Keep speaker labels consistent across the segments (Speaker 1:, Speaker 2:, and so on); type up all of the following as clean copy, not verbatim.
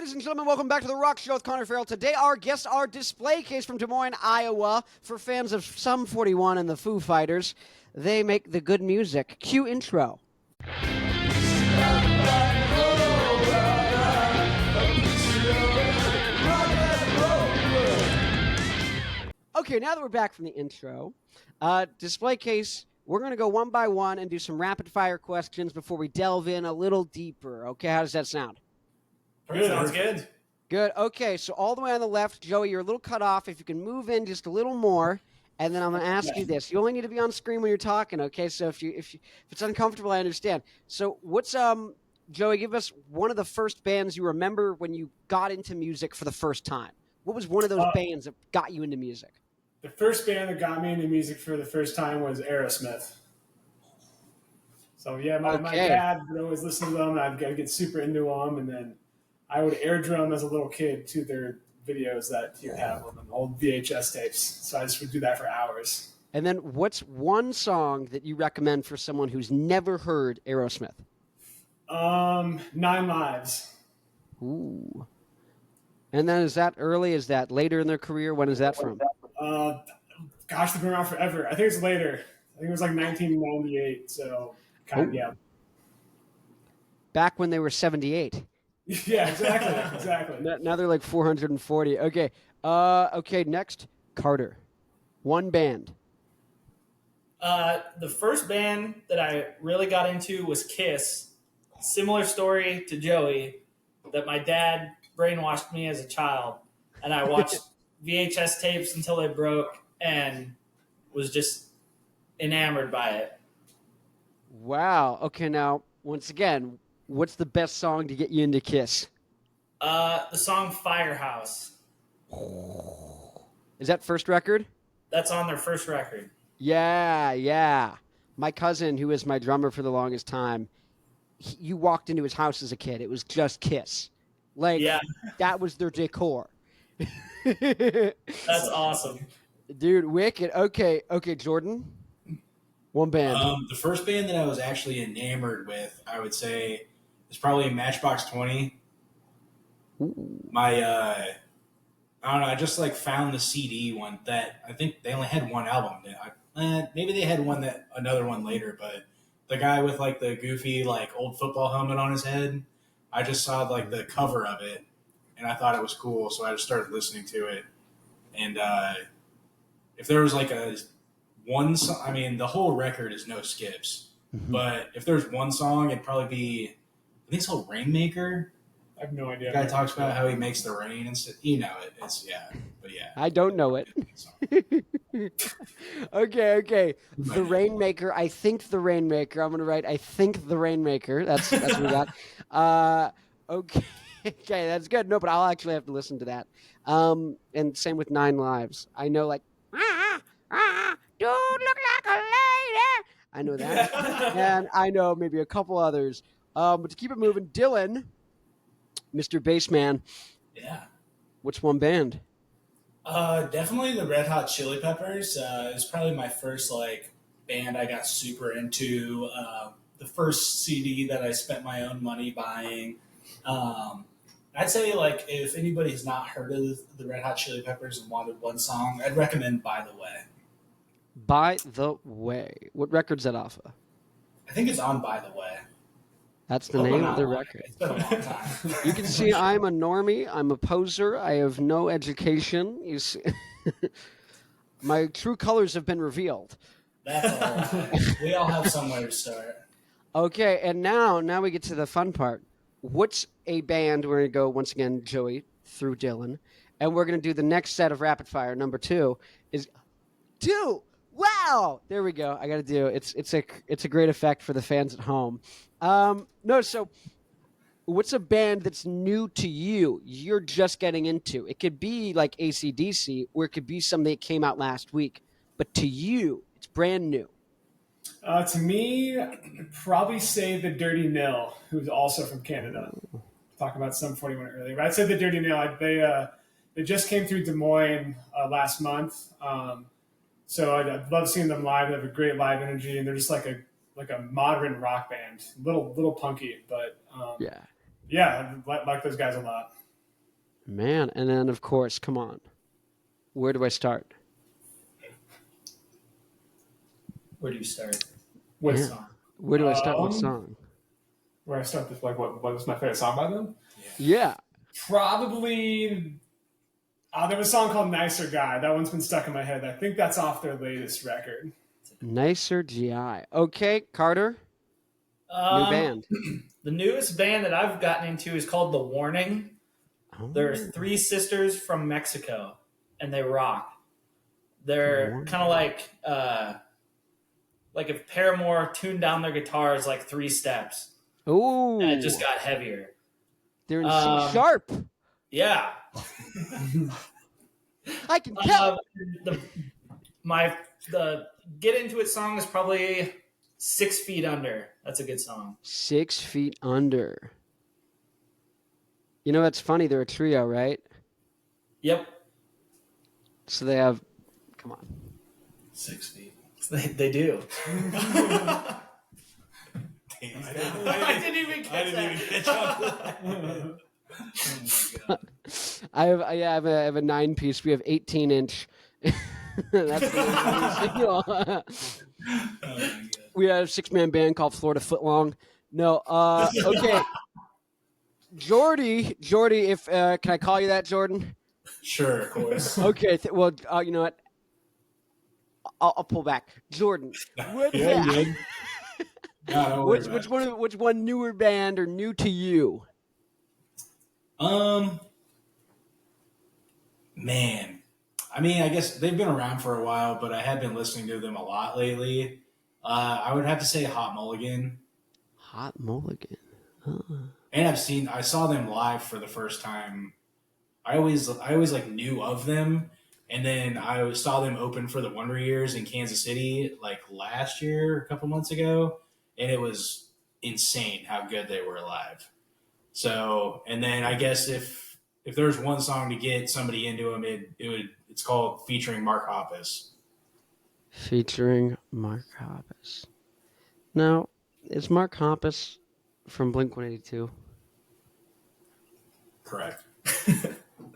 Speaker 1: ladies and gentlemen, welcome back to the Rock Show with Connor Farrell. Today, our guests are Display Case from Des Moines, Iowa. For fans of Sum 41 and the Foo Fighters, they make the good music. Cue intro. Okay, now that we're back from the intro, Display Case, we're going to go one by one and do some rapid-fire questions before we delve in a little deeper. Okay, how does that sound?
Speaker 2: Good. Sounds good.
Speaker 1: Good. Okay, so all the way on the left, Joey, you're a little cut off. If you can move in just a little more, and then I'm going to ask you this. You only need to be on screen when you're talking, okay? So if it's uncomfortable, I understand. So what's Joey, give us one of the first bands you remember when you got into music for the first time. What was one of those bands that got you into music?
Speaker 2: The first band that got me into music for the first time was Aerosmith. So yeah, my dad would always listen to them, and I'd get super into them, and then I would air drum as a little kid to their videos that you have on old VHS tapes. So I just would do that for hours.
Speaker 1: And then what's one song that you recommend for someone who's never heard Aerosmith?
Speaker 2: 9 Lives.
Speaker 1: Ooh. And then is that early? Is that later in their career? When is that from?
Speaker 2: Gosh, they've been around forever. I think it's later. I think it was like 1998. So yeah.
Speaker 1: Back when they were 78.
Speaker 2: Yeah, exactly.
Speaker 1: Now they're like 440. Okay. Okay, next, Carter. One band.
Speaker 3: The first band that I really got into was Kiss. Similar story to Joey, that my dad brainwashed me as a child, and I watched VHS tapes until they broke and was just enamored by it.
Speaker 1: Wow. Okay, now, once again, what's the best song to get you into Kiss?
Speaker 3: The song Firehouse.
Speaker 1: Is that first record?
Speaker 3: That's on their first record.
Speaker 1: Yeah. My cousin, who was my drummer for the longest time, you walked into his house as a kid. It was just Kiss. That was their decor.
Speaker 3: That's awesome.
Speaker 1: Dude, wicked. Okay, Jordan. One band.
Speaker 4: The first band that I was actually enamored with, I would say, is probably Matchbox 20.
Speaker 1: Ooh.
Speaker 4: I don't know, I just found the CD one that I think they only had one album. Maybe they had another one later, but the guy with the goofy old football helmet on his head, I just saw the cover of it and I thought it was cool, so I just started listening to it. And if there was one song, I mean, the whole record is no skips, but if there's one song, it'd probably be, I think it's called Rainmaker.
Speaker 2: I have no idea.
Speaker 4: The guy talks about how he makes the rain and stuff. You know it.
Speaker 1: I don't know it. Okay. The Rainmaker. I think the Rainmaker. I'm gonna write. I think the Rainmaker. That's what we got. Okay, that's good. No, but I'll actually have to listen to that. And same with 9 Lives. I know don't look like a lady. I know that, and I know maybe a couple others. But to keep it moving, Dylan, Mr. Bassman.
Speaker 5: Yeah.
Speaker 1: What's one band?
Speaker 5: Definitely the Red Hot Chili Peppers. It was probably my first band I got super into. The first CD that I spent my own money buying. I'd say if anybody has not heard of the Red Hot Chili Peppers and wanted one song, I'd recommend By the Way.
Speaker 1: By the Way. What record's that off of?
Speaker 5: I think it's on By the Way.
Speaker 1: That's the name of the record.
Speaker 5: It's been a long time.
Speaker 1: You can see I'm a normie. I'm a poser. I have no education. You see, my true colors have been revealed.
Speaker 5: That's all right. We all have somewhere to start.
Speaker 1: Okay, and now we get to the fun part. What's a band? We're going to go, once again, Joey, through Dylan. And we're going to do the next set of rapid fire. Number 2 is 2. Wow! There we go. I got to do it. It's a great effect for the fans at home. So what's a band that's new to you? You're just getting into. It could be like AC/DC, or it could be something that came out last week. But to you, it's brand new.
Speaker 2: To me, I'd probably say the Dirty Nil, who's also from Canada. Talk about Sum 41 earlier, but I'd say the Dirty Nil. They just came through Des Moines last month. So I'd love seeing them live. They have a great live energy, and they're just like a modern rock band, little punky, but I like those guys a lot.
Speaker 1: Man, and then of course, come on. Where do I start?
Speaker 3: Where do you start?
Speaker 2: With
Speaker 1: Yeah.
Speaker 3: Song.
Speaker 1: Where do I start with
Speaker 2: Um,
Speaker 1: song?
Speaker 2: where I start with like what was my favorite song by them?
Speaker 1: Yeah.
Speaker 2: Probably. There was a song called "Nicer Guy." That one's been stuck in my head. I think that's off their latest record.
Speaker 1: Nicer GI. Okay, Carter. New
Speaker 3: Um,
Speaker 1: band.
Speaker 3: The newest band that I've gotten into is called The Warning.
Speaker 1: Oh.
Speaker 3: There's three sisters from Mexico, and they rock.
Speaker 1: The
Speaker 3: They're
Speaker 1: Warning.
Speaker 3: kind of like if Paramore tuned down their guitars like 3 steps,
Speaker 1: Ooh.
Speaker 3: and it just got heavier.
Speaker 1: They're in C
Speaker 3: Um,
Speaker 1: sharp.
Speaker 3: Yeah.
Speaker 1: I can tell.
Speaker 3: The Get Into It song is probably 6 Feet Under. That's a good song.
Speaker 1: 6 feet under. You know, that's funny. They're a trio, right?
Speaker 3: Yep.
Speaker 1: So they have. Come on.
Speaker 5: 6 feet.
Speaker 3: They do.
Speaker 4: Damn,
Speaker 3: I didn't even catch that.
Speaker 4: on. Oh my god.
Speaker 1: I have a 9-piece. We have 18-inch. That's
Speaker 5: Oh my god.
Speaker 1: we have a 6-man band called Florida Footlong. No, okay. Jordy, if can I call you that, Jordan?
Speaker 5: Sure, of course.
Speaker 1: Okay, well, you know what? I'll pull back. Jordan, what,
Speaker 5: Yeah, you good. No, don't worry about it.
Speaker 1: which one newer band or new to you?
Speaker 4: Man, I mean, I guess they've been around for a while, but I have been listening to them a lot lately. I would have to say Hot Mulligan,
Speaker 1: Hot Mulligan.
Speaker 4: and I saw them live for the first time. I always like knew of them, and then I saw them open for the Wonder Years in Kansas City like last year, a couple months ago, and it was insane how good they were live. So, and then I guess if there's one song to get somebody into them, it's called Featuring Mark Hoppus.
Speaker 1: Featuring Mark Hoppus. Now, is Mark Hoppus from Blink-182?
Speaker 4: Correct.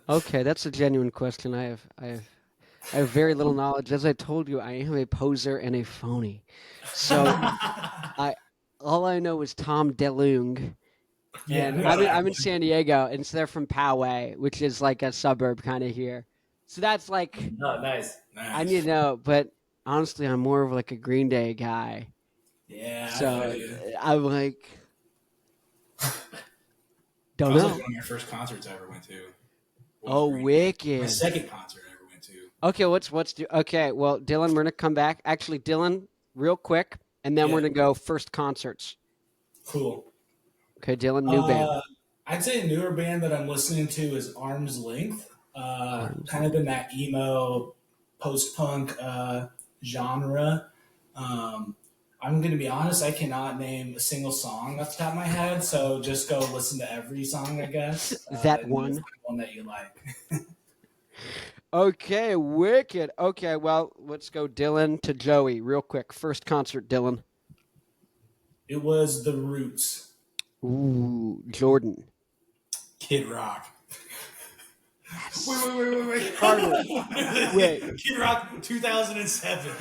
Speaker 1: Okay, that's a genuine question. I have very little knowledge. As I told you, I am a poser and a phony. So all I know is Tom DeLonge. And I'm in San Diego, and so they're from Poway, which is like a suburb kind of here. So that's like
Speaker 3: Oh, nice.
Speaker 1: I need to know, but honestly, I'm more of like a Green Day guy.
Speaker 5: Yeah. I
Speaker 1: So
Speaker 5: feel you.
Speaker 1: I'm like, don't
Speaker 4: That was
Speaker 1: know.
Speaker 4: like one of my first concerts I ever went to.
Speaker 1: Oh,
Speaker 4: My
Speaker 1: wicked.
Speaker 4: second concert I ever went to.
Speaker 1: Okay, let's do. Okay, well, Dylan, we're gonna come back. Actually, Dylan, real quick, and then we're gonna go first concerts.
Speaker 5: Cool.
Speaker 1: Okay, Dylan, new band.
Speaker 5: I'd say a newer band that I'm listening to is Arm's Length. Kind of in that emo post-punk genre. I'm going to be honest, I cannot name a single song off the top of my head, so just go listen to every song, I guess.
Speaker 1: That
Speaker 5: and you'll
Speaker 1: one?
Speaker 5: find one that you like.
Speaker 1: Okay, wicked. Okay, well, let's go Dylan to Joey real quick. First concert, Dylan.
Speaker 5: It was The Roots.
Speaker 1: Ooh, Jordan.
Speaker 4: Kid Rock.
Speaker 5: Wait.
Speaker 1: Carter. Wait.
Speaker 4: Kid Rock 2007.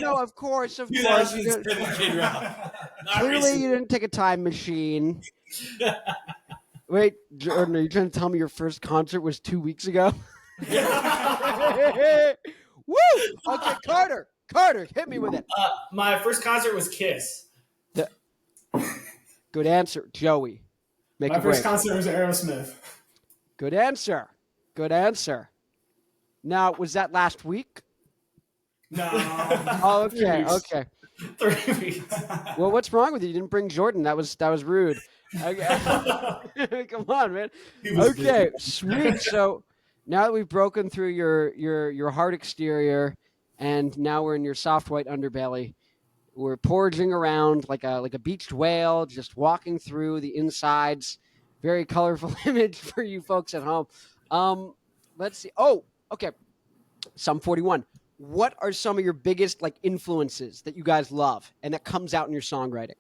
Speaker 1: No, of course. You didn't-
Speaker 4: 2007 Kid Rock. Not
Speaker 1: Clearly,
Speaker 4: recent.
Speaker 1: you didn't take a time machine. Wait, Jordan, are you trying to tell me your first concert was 2 weeks ago? Woo! Okay, Carter, hit me with it.
Speaker 3: My first concert was Kiss.
Speaker 1: Good answer, Joey. Make
Speaker 2: My
Speaker 1: it break.
Speaker 2: first concert was Aerosmith.
Speaker 1: Good answer. Now, was that last week?
Speaker 2: No.
Speaker 1: Oh,
Speaker 2: 3
Speaker 1: okay,
Speaker 2: weeks.
Speaker 1: okay.
Speaker 3: 3 weeks.
Speaker 1: Well, what's wrong with you? You didn't bring Jordan. That was rude. Okay. Come on, man. Okay, sweet. So now that we've broken through your hard exterior, and now we're in your soft white underbelly, we're porging around like a beached whale, just walking through the insides. Very colorful image for you folks at home. Let's see. Oh, okay. Sum 41. What are some of your biggest like influences that you guys love and that comes out in your songwriting?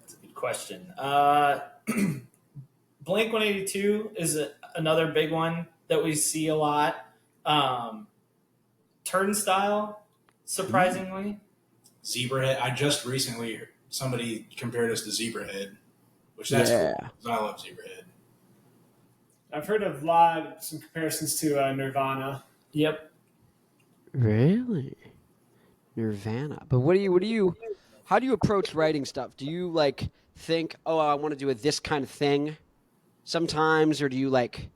Speaker 3: That's a good question. Blink-182 is another big one that we see a lot. Turnstile, surprisingly.
Speaker 4: Zebrahead. I just recently somebody compared us to Zebrahead, which that's cool. 'Cause I love Zebrahead.
Speaker 2: I've heard of some comparisons to Nirvana.
Speaker 3: Yep.
Speaker 1: Really? Nirvana. But how do you approach writing stuff? Do you like think, oh, I want to do this kind of thing sometimes, or do you like?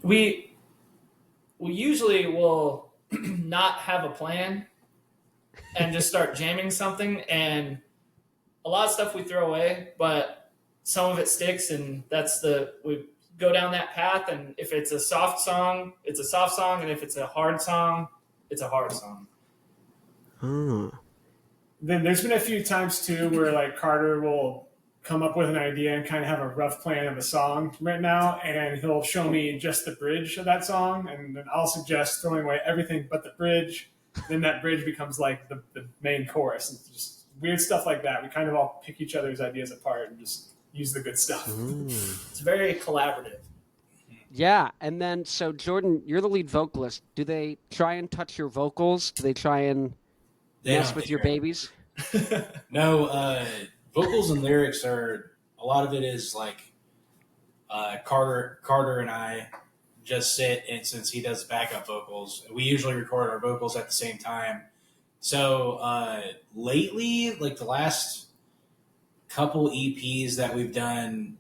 Speaker 3: We usually will not have a plan and just start jamming something, and a lot of stuff we throw away, but some of it sticks, and we go down that path. And if it's a soft song, it's a soft song, and if it's a hard song, it's a hard song.
Speaker 1: Oh.
Speaker 2: Then there's been a few times too where like Carter will come up with an idea and kind of have a rough plan of a song right now, and he'll show me just the bridge of that song, and then I'll suggest throwing away everything but the bridge. Then that bridge becomes like the main chorus, and just weird stuff like that. We kind of all pick each other's ideas apart and just use the good stuff.
Speaker 3: It's very collaborative.
Speaker 1: Yeah, and then so Jordan, you're the lead vocalist. Do they try and touch your vocals? Do they try and mess with your babies?
Speaker 4: No, vocals and lyrics are a lot of it is like Carter and I just sit, and since he does backup vocals, we usually record our vocals at the same time. So lately, like the last couple EPs that we've done,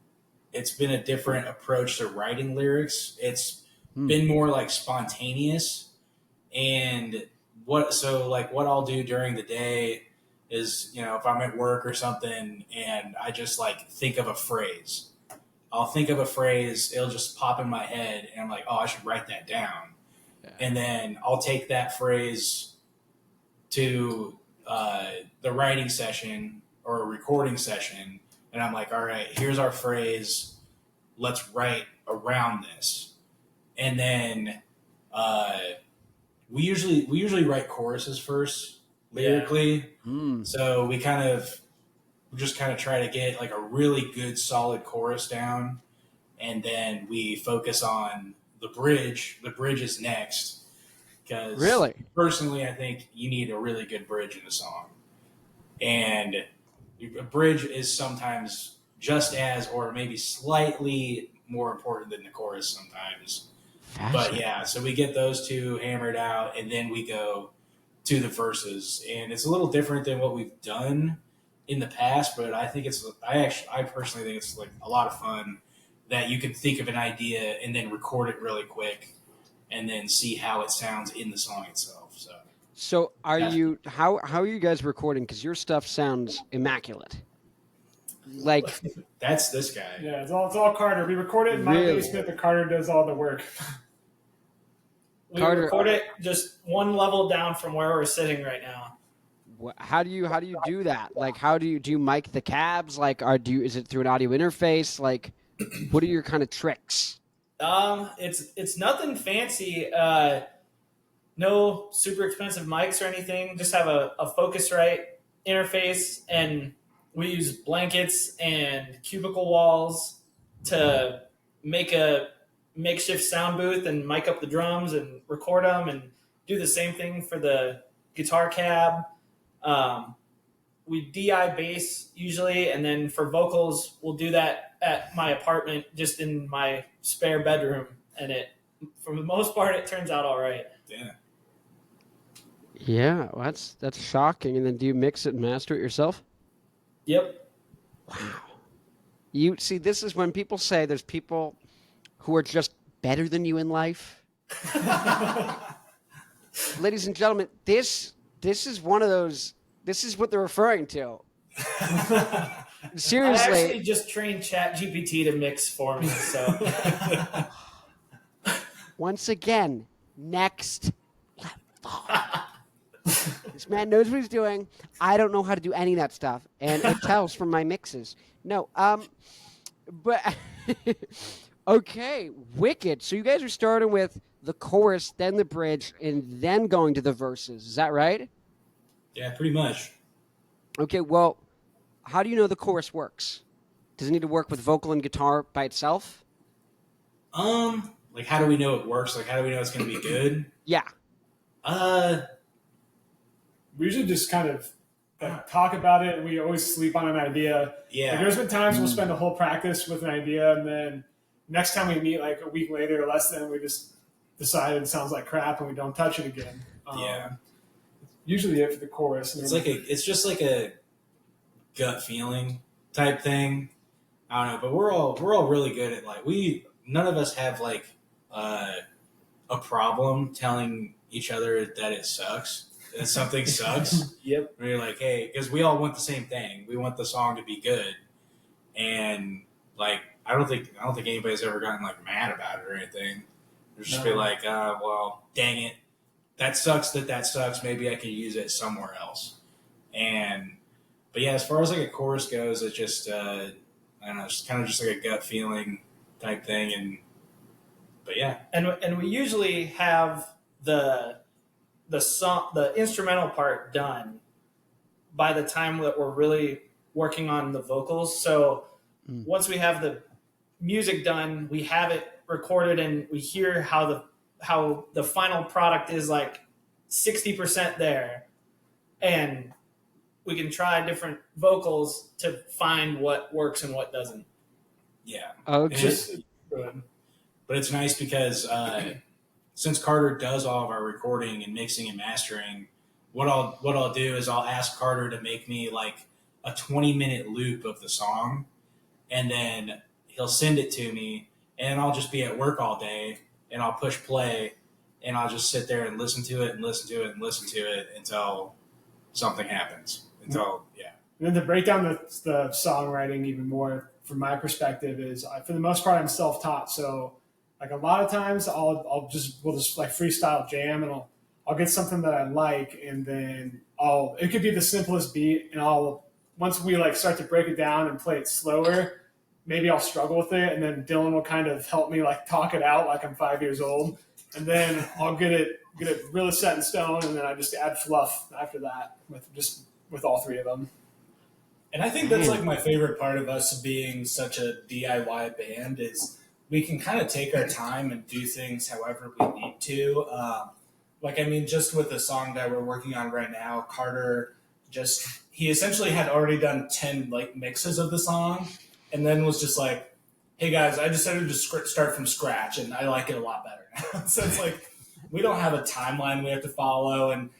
Speaker 4: it's been a different approach to writing lyrics. It's been more like spontaneous, and what I'll do during the day is, if I'm at work or something and I just like think of a phrase, I'll think of a phrase, it'll just pop in my head, and I'm like, oh, I should write that down. Yeah. And then I'll take that phrase to the writing session or a recording session, and I'm like, all right, here's our phrase, let's write around this. And then we usually write choruses first lyrically. Yeah. So we just kind of try to get like a really good solid chorus down, and then we focus on the bridge. The bridge is next, because personally I think you need a really good bridge in a song, and a bridge is sometimes just as, or maybe slightly more important than the chorus sometimes. But yeah, so we get those two hammered out, and then we go to the verses, and it's a little different than what we've done in the past, but I personally think it's like a lot of fun that you can think of an idea and then record it really quick and then see how it sounds in the song itself. So
Speaker 1: how are you guys recording? Because your stuff sounds immaculate. Like
Speaker 4: that's this guy.
Speaker 2: Yeah, it's all Carter. We record it in my basement, but Carter does all the work.
Speaker 3: We record it just one level down from where we're sitting right now.
Speaker 1: How do you do that? Like, how do you mic the cabs? Like, is it through an audio interface? Like, what are your kind of tricks?
Speaker 3: It's nothing fancy. No super expensive mics or anything. Just have a Focusrite interface, and we use blankets and cubicle walls to make a makeshift sound booth and mic up the drums and record them, and do the same thing for the guitar cab. We DI bass usually, and then for vocals, we'll do that at my apartment, just in my spare bedroom, and for the most part, it turns out all right.
Speaker 4: Yeah.
Speaker 1: Yeah, well, that's shocking. And then do you mix it and master it yourself?
Speaker 3: Yep.
Speaker 1: Wow. You see, this is when people say there's people who are just better than you in life. Ladies and gentlemen, this is one of those. This is what they're referring to. Seriously.
Speaker 3: I actually just trained ChatGPT to mix for me. So
Speaker 1: once again, next level. This man knows what he's doing. I don't know how to do any of that stuff, and it tells from my mixes. No, but okay, wicked. So you guys are starting with the chorus, then the bridge, and then going to the verses. Is that right?
Speaker 4: Yeah, pretty much.
Speaker 1: Okay, well, how do you know the chorus works? Does it need to work with vocal and guitar by itself?
Speaker 4: Like how do we know it works? Like how do we know it's going to be good?
Speaker 1: Yeah.
Speaker 2: We usually just kind of talk about it. We always sleep on an idea.
Speaker 4: Yeah.
Speaker 2: Like, there's been times we'll spend a whole practice with an idea, and then next time we meet, like a week later or less than, we just decide it sounds like crap and we don't touch it again.
Speaker 4: Yeah.
Speaker 2: Usually it for the chorus.
Speaker 4: It's just like a gut feeling type thing. I don't know, but we're all really good at like none of us have like a problem telling each other that it sucks, that something sucks.
Speaker 3: Yep.
Speaker 4: We're like, hey, because we all want the same thing. We want the song to be good, and like I don't think anybody's ever gotten like mad about it or anything. They're just be like, well, dang it, that sucks. That sucks. Maybe I could use it somewhere else. But yeah, as far as like a chorus goes, it's just I don't know, it's kind of just like a gut feeling type thing, but yeah.
Speaker 3: And we usually have the song, the instrumental part done by the time that we're really working on the vocals. So once we have the music done, we have it recorded, and we hear how the final product is like 60% there, and we can try different vocals to find what works and what doesn't.
Speaker 4: Yeah.
Speaker 1: Okay.
Speaker 4: But it's nice because since Carter does all of our recording and mixing and mastering, what I'll do is I'll ask Carter to make me like a 20-minute loop of the song, and then he'll send it to me, and I'll just be at work all day, and I'll push play, and I'll just sit there and listen to it and listen to it and listen to it until something happens. Yeah.
Speaker 2: And then to break down the songwriting even more, from my perspective, is for the most part I'm self-taught. So like a lot of times we'll just like freestyle jam, and I'll get something that I like, and then it could be the simplest beat, and once we like start to break it down and play it slower, maybe I'll struggle with it, and then Dylan will kind of help me like talk it out like I'm 5 years old, and then I'll get it really set in stone, and then I just add fluff after that with all three of them.
Speaker 5: And I think that's like my favorite part of us being such a DIY band is we can kind of take our time and do things however we need to. Just with the song that we're working on right now, Carter he essentially had already done 10 like mixes of the song, and then was just like, hey guys, I decided to start from scratch, and I like it a lot better now. So it's like, we don't have a timeline we have to follow, and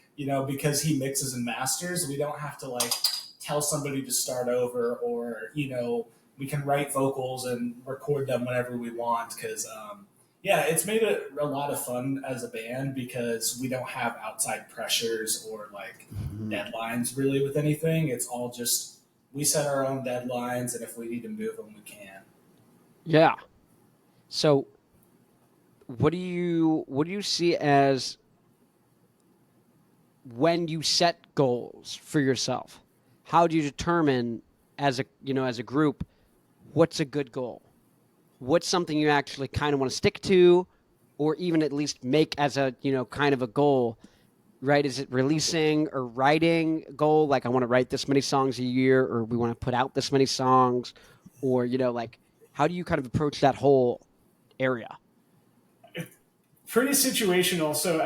Speaker 5: because he mixes and masters, we don't have to like tell somebody to start over, or we can write vocals and record them whenever we want, because it's made it a lot of fun as a band because we don't have outside pressures or like deadlines really with anything. It's all just we set our own deadlines, and if we need to move them, we can.
Speaker 1: Yeah. So what do you see as when you set goals for yourself? How do you determine as a group what's a good goal? What's something you actually kind of want to stick to, or even at least make as a kind of a goal, right? Is it releasing or writing goal? Like I want to write this many songs a year, or we want to put out this many songs, or like how do you kind of approach that whole area?
Speaker 2: Pretty situational. So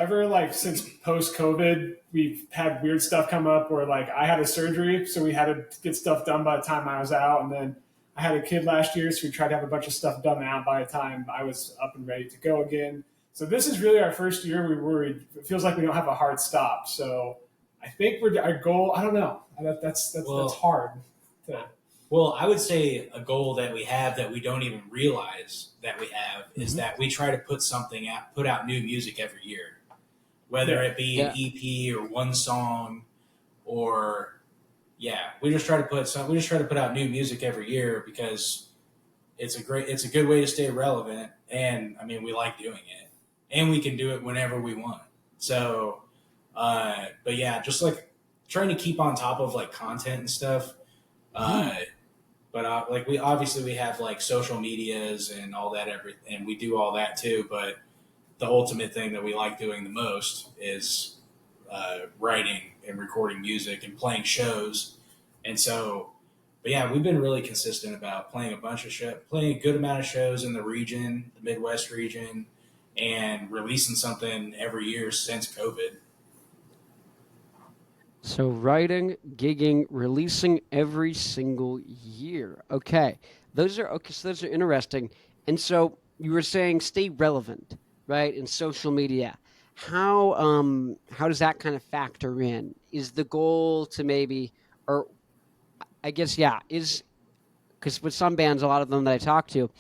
Speaker 2: since post-COVID, we've had weird stuff come up where like I had a surgery, so we had to get stuff done by the time I was out, and then I had a kid last year, so we tried to have a bunch of stuff done out by the time I was up and ready to go again. So this is really our first year. It feels like we don't have a hard stop. So I think our goal. I don't know. That's hard.
Speaker 4: Well, I would say a goal that we have that we don't even realize that we have is that we try to put out new music every year, whether it be an EP or one song, or we just try to put out new music every year because it's a good way to stay relevant, and I mean we like doing it, and we can do it whenever we want. So, but yeah, just like trying to keep on top of like content and stuff. But like we have like social medias and all that, and we do all that too. But the ultimate thing that we like doing the most is writing and recording music and playing shows. And so But yeah, we've been really consistent about playing playing a good amount of shows in the region, the Midwest region, and releasing something every year since COVID.
Speaker 1: So writing, gigging, releasing every single year. Okay. So those are interesting. And so you were saying stay relevant, right? In social media. How does that kind of factor in? Is the goal to maybe, or I guess, yeah, is because with some bands, a lot of them that I talk to,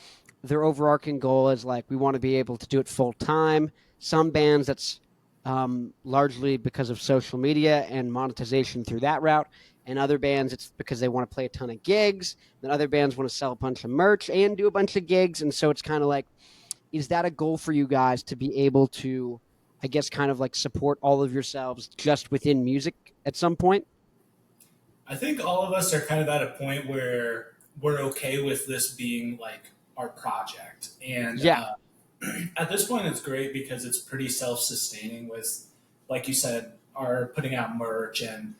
Speaker 1: their overarching goal is like we want to be able to do it full time. Some bands that's largely because of social media and monetization through that route, and other bands it's because they want to play a ton of gigs. Then other bands want to sell a bunch of merch and do a bunch of gigs, and so it's kind of like, is that a goal for you guys to be able to, I guess, kind of like support all of yourselves just within music at some point?
Speaker 5: I think all of us are kind of at a point where we're okay with this being like our project. And
Speaker 1: Yeah,
Speaker 5: at this point, it's great because it's pretty self sustaining with, like you said, our putting out merch and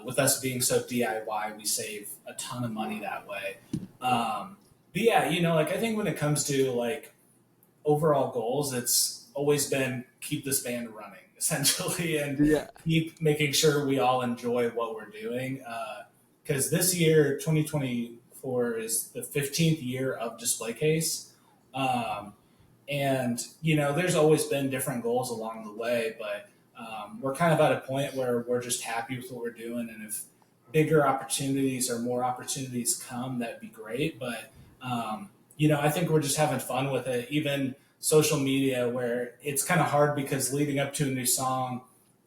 Speaker 5: with us being so DIY, we save a ton of money that way. But yeah, like I think when it comes to like overall goals, it's always been keep this band running essentially and
Speaker 1: yeah,
Speaker 5: keep making sure we all enjoy what we're doing. Because this year, 2024, is the 15th year of Display Case. And, there's always been different goals along the way, but we're kind of at a point where we're just happy with what we're doing. And if bigger opportunities or more opportunities come, that'd be great. But, I think we're just having fun with it. Even social media, where it's kind of hard because leading up to a new song,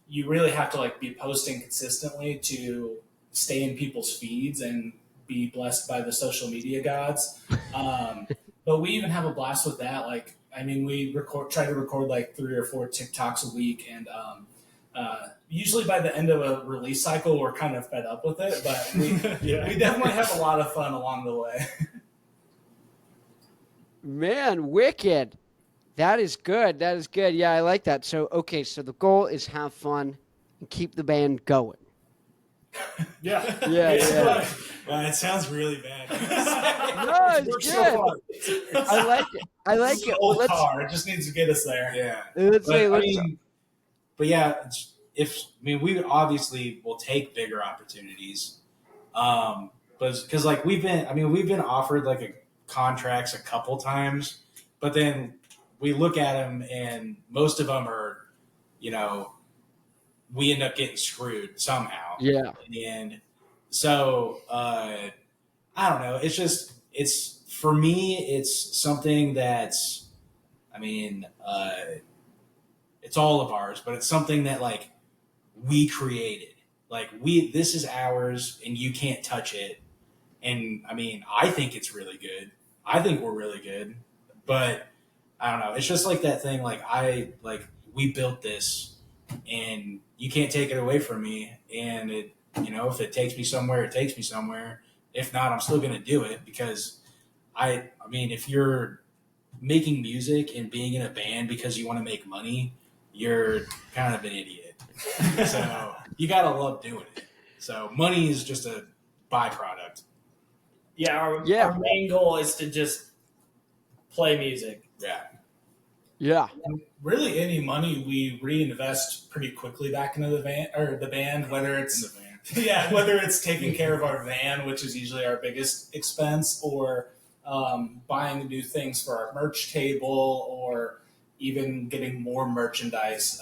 Speaker 5: you really have to like be posting consistently to stay in people's feeds and be blessed by the social media gods. But we even have a blast with that. Like, I mean, we try to record like 3 or 4 TikToks a week, and usually by the end of a release cycle, we're kind of fed up with it. But we definitely have a lot of fun along the way.
Speaker 1: man, wicked. That is good. That is good. Yeah, I like that. So, okay, so the goal is have fun and keep the band going.
Speaker 2: Yeah.
Speaker 1: Yeah, yeah.
Speaker 4: Wow, it sounds really bad.
Speaker 1: No,
Speaker 2: Works
Speaker 1: it's
Speaker 2: so
Speaker 1: good.
Speaker 2: far.
Speaker 1: I like it. I like
Speaker 5: It's an
Speaker 1: it.
Speaker 5: old
Speaker 1: Let's
Speaker 5: car. It just needs to get us there.
Speaker 4: Yeah.
Speaker 1: let's
Speaker 4: But,
Speaker 1: say
Speaker 4: I
Speaker 1: let's
Speaker 4: mean, but yeah, we obviously will take bigger opportunities, but because like we've been offered like contracts a couple times, but then we look at them and most of them are, you know, we end up getting screwed somehow,
Speaker 1: yeah.
Speaker 4: and so I don't know. It's for me, it's something that's, I mean, it's all of ours, but it's something that like we created. Like this is ours, and you can't touch it. And I mean, I think it's really good. I think we're really good, but I don't know. It's just like that thing. We built this, and you can't take it away from me. And if it takes me somewhere, it takes me somewhere. If not, I'm still gonna do it because I mean, if you're making music and being in a band because you want to make money, you're kind of an idiot. So you gotta love doing it. So money is just a byproduct.
Speaker 3: Yeah,
Speaker 1: Yeah.
Speaker 3: our main goal is to just play music.
Speaker 4: Yeah.
Speaker 1: Yeah.
Speaker 5: And really, any money we reinvest pretty quickly back into the band, whether
Speaker 4: In
Speaker 5: it's
Speaker 4: the van.
Speaker 5: whether it's taking care of our van, which is usually our biggest expense, or buying new things for our merch table, or even getting more merchandise.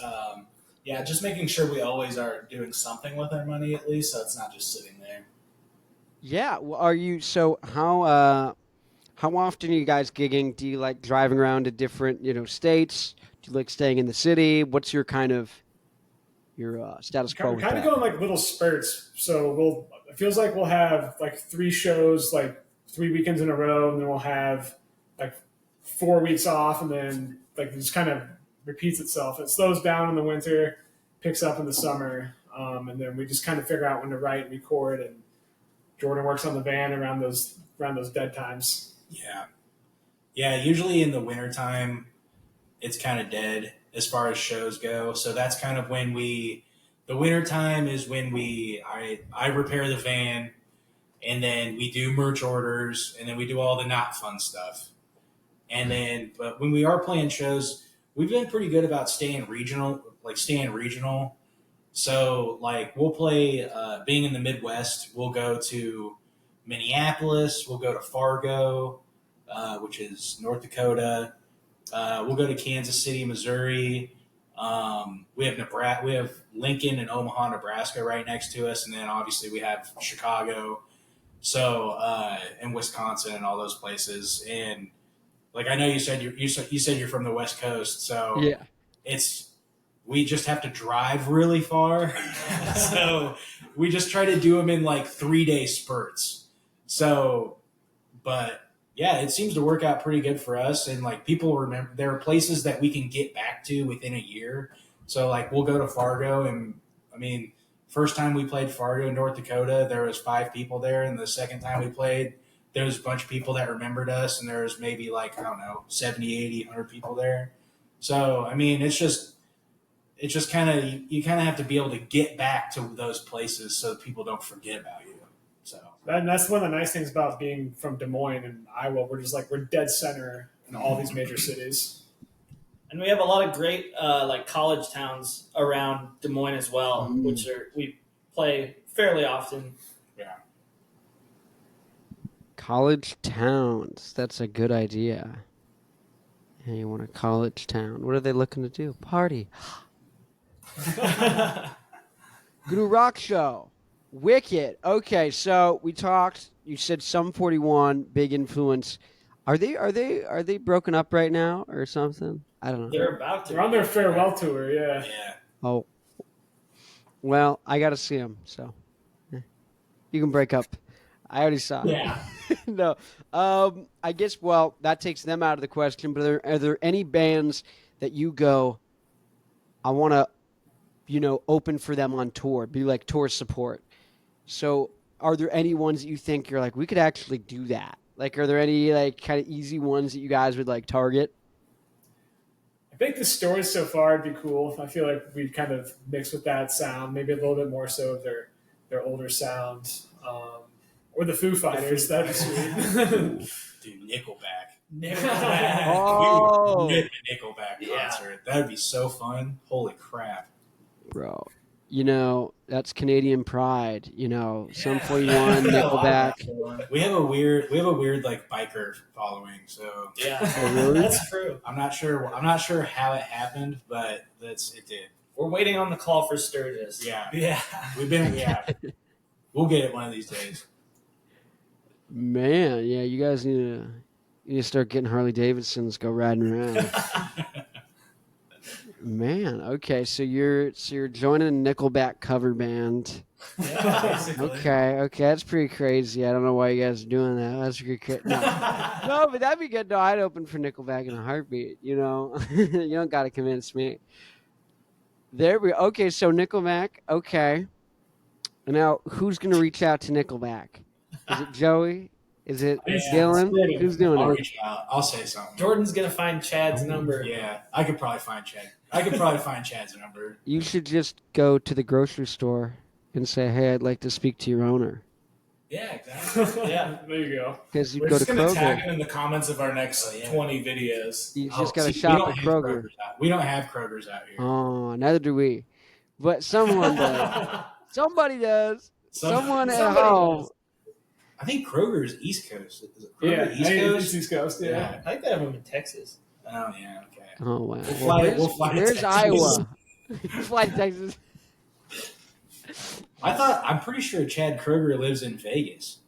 Speaker 5: Just making sure we always are doing something with our money at least, so it's not just sitting there.
Speaker 1: Yeah. Well, how often are you guys gigging? Do you like driving around to different, states? Do you like staying in the city? What's your kind of your status quo
Speaker 2: We
Speaker 1: with
Speaker 2: kind of
Speaker 1: that?
Speaker 2: go in like little spurts. So it feels like we'll have like 3 shows, like 3 weekends in a row, and then we'll have like 4 weeks off, and then like it just kind of repeats itself. It slows down in the winter, picks up in the summer, and then we just kind of figure out when to write and record. And Jordan works on the van around those dead times.
Speaker 4: Yeah. Yeah. Usually in the wintertime, it's kind of dead as far as shows go. So that's kind of when the wintertime is when I repair the van and then we do merch orders, and then we do all the not fun stuff. And then, but when we are playing shows, we've been pretty good about staying regional. So, like, we'll play, being in the Midwest, we'll go to Minneapolis, we'll go to Fargo, which is North Dakota. We'll go to Kansas City, Missouri. We have Lincoln and Omaha, Nebraska right next to us. And then obviously we have Chicago. So, and Wisconsin and all those places. And like, I know you said you're from the West Coast. So
Speaker 1: Yeah.
Speaker 4: we just have to drive really far. So we just try to do them in like 3-day spurts. So, but yeah, it seems to work out pretty good for us. And like, people remember, there are places that we can get back to within a year. So like, we'll go to Fargo, and I mean, first time we played Fargo, North Dakota, there was 5 people there. And the second time we played, there was a bunch of people that remembered us, and there was maybe like, I don't know, 70, 80, 100 people there. So, I mean, it's just kind of, you kind of have to be able to get back to those places so that people don't forget about you. So,
Speaker 2: And that's one of the nice things about being from Des Moines and Iowa. We're dead center in all these major cities.
Speaker 3: And we have a lot of great like college towns around Des Moines as well, which we play fairly often.
Speaker 4: yeah.
Speaker 1: College towns. That's a good idea. And you want a college town. What are they looking to do? Party. Guru Rock Show. Wicked. Okay, so we talked. You said Sum 41, big influence. Are they broken up right now or something? I don't know.
Speaker 3: They're about to.
Speaker 2: They're on their farewell tour, yeah.
Speaker 4: Yeah.
Speaker 1: Oh. Well, I got to see them, so you can break up. I already saw.
Speaker 3: Yeah.
Speaker 1: No. I guess. Well, that takes them out of the question. But are there any bands that you go, I want to, open for them on tour, be like tour support? So, are there any ones that you think you're like, we could actually do that? Like, are there any like kind of easy ones that you guys would like target?
Speaker 2: I think the Stories so far would be cool. I feel like we'd kind of mix with that sound, maybe a little bit more so of their older sound. Or the Foo Fighters. That'd be sweet.
Speaker 4: Dude, Nickelback.
Speaker 3: Nickelback.
Speaker 1: Oh.
Speaker 4: We would rip a Nickelback concert. That'd be so fun. Holy crap.
Speaker 1: Bro, that's Canadian pride. Sum 41, Nickelback.
Speaker 4: We have a weird like biker following. So
Speaker 3: Yeah,
Speaker 1: Oh, really?
Speaker 3: that's true.
Speaker 4: I'm not sure how it happened, but it did.
Speaker 3: We're waiting on the call for Sturgis.
Speaker 4: Yeah.
Speaker 3: Yeah.
Speaker 4: We'll get it one of these days.
Speaker 1: Man, yeah, you guys need to start getting Harley Davidsons, go riding around. Man, okay, so you're joining a Nickelback cover band.
Speaker 3: Yeah, basically.
Speaker 1: Okay, that's pretty crazy. I don't know why you guys are doing that. That's pretty crazy. No, but that'd be good. No, I'd open for Nickelback in a heartbeat. You don't got to convince me. There we go. Okay, so Nickelback. Okay. Now, who's gonna reach out to Nickelback? Is it Joey? Is it Dylan? Who's doing
Speaker 4: I'll
Speaker 1: it?
Speaker 4: reach out. I'll say something.
Speaker 3: Jordan's gonna find Chad's number.
Speaker 4: Yeah, I could probably find Chad. I could probably find Chad's number.
Speaker 1: You should just go to the grocery store and say, "Hey, I'd like to speak to your owner."
Speaker 5: Yeah, exactly.
Speaker 3: Yeah.
Speaker 2: There you go.
Speaker 1: Because you
Speaker 5: We're
Speaker 1: go
Speaker 5: just
Speaker 1: to
Speaker 5: going to tag
Speaker 1: Kroger.
Speaker 5: him in the comments of our next 20 videos.
Speaker 1: You just got to
Speaker 4: we
Speaker 1: shop
Speaker 4: don't
Speaker 1: at
Speaker 4: have
Speaker 1: Kroger.
Speaker 4: We don't have Kroger's out here.
Speaker 1: Oh, neither do we. But someone does. Somebody does. Someone at
Speaker 3: somebody
Speaker 1: home.
Speaker 3: does.
Speaker 4: I think Kroger is East Coast. Is it Kroger
Speaker 2: Yeah,
Speaker 4: East
Speaker 2: it's
Speaker 4: Coast?
Speaker 2: East Coast, yeah.
Speaker 3: I think they have them in Texas.
Speaker 4: Oh yeah, okay.
Speaker 1: Oh, wow.
Speaker 4: We'll fly to
Speaker 1: Where's
Speaker 4: Texas.
Speaker 1: Iowa? Fly to Texas.
Speaker 4: I'm pretty sure Chad Kroger lives in Vegas.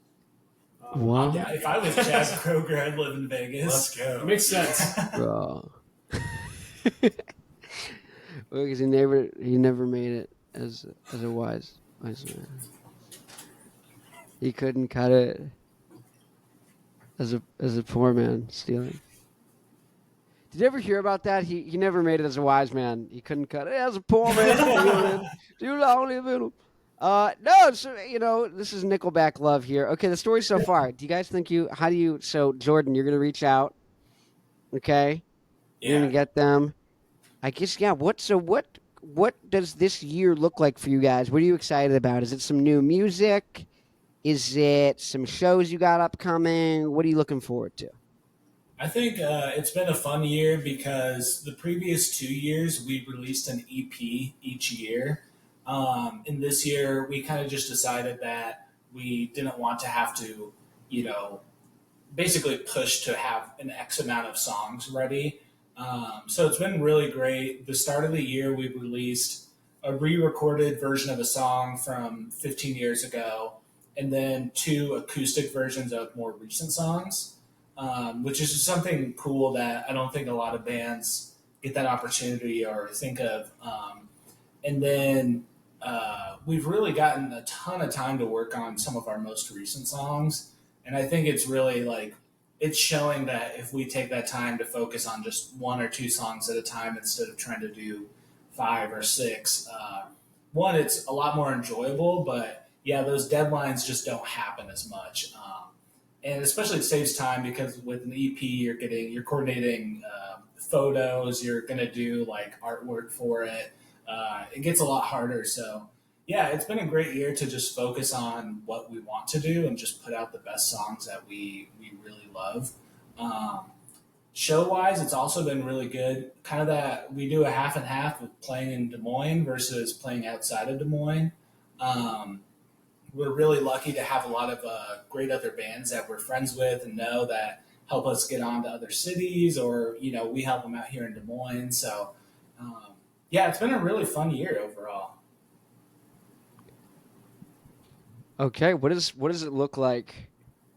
Speaker 1: What?
Speaker 5: Yeah, if I was Chad Kroger, I'd live in Vegas.
Speaker 4: Let's go.
Speaker 2: It makes sense.
Speaker 1: Bro. Because he never made it as a wise man. He couldn't cut it as a poor man stealing. Did you ever hear about that? He never made it as a wise man. He couldn't cut it as a poor man stealing. Too lonely little. No, so this is Nickelback love here. Okay, the story so far. Do you guys think so Jordan, you're gonna reach out. Okay? You're gonna get them. I guess what does this year look like for you guys? What are you excited about? Is it some new music? Is it some shows you got upcoming? What are you looking forward to?
Speaker 5: I think it's been a fun year because the previous 2 years we released an EP each year. And this year we kind of just decided that we didn't want to have to, you know, basically push to have an X amount of songs ready. So it's been really great. The start of the year we released a re-recorded version of a song from 15 years ago, and then two acoustic versions of more recent songs, which is just something cool that I don't think a lot of bands get that opportunity or think of. And then we've really gotten a ton of time to work on some of our most recent songs. And I think it's really like, it's showing that if we take that time to focus on just one or two songs at a time instead of trying to do five or six, one, it's a lot more enjoyable, but yeah, those deadlines just don't happen as much. And especially it saves time because with an EP, you're coordinating photos, you're going to do like artwork for it. It gets a lot harder. So yeah, it's been a great year to just focus on what we want to do and just put out the best songs that we really love. Show wise, it's also been really good. Kind of that we do a half and half with playing in Des Moines versus playing outside of Des Moines. We're really lucky to have a lot of great other bands that we're friends with and know that help us get on to other cities, or you know, we help them out here in Des Moines. So yeah, it's been a really fun year overall.
Speaker 1: Okay, what does it look like?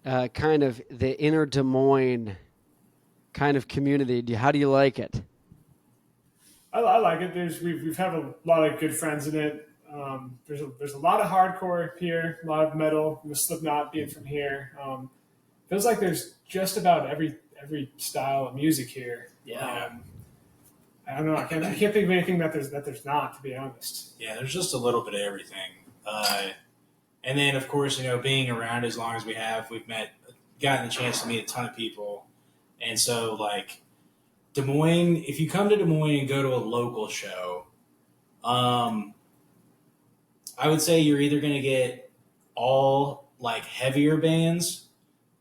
Speaker 1: Kind of the inner Des Moines kind of community. How do you like it?
Speaker 2: I like it. We've had a lot of good friends in it. There's a lot of hardcore here, a lot of metal. With Slipknot being from here, feels like there's just about every style of music here.
Speaker 3: Yeah.
Speaker 2: I don't know. I can't think of anything that there's not, to be honest.
Speaker 4: Yeah, there's just a little bit of everything. And then, of course, you know, being around as long as we have, gotten the chance to meet a ton of people. And so, like, Des Moines, if you come to Des Moines and go to a local show, I would say you're either going to get all, like, heavier bands,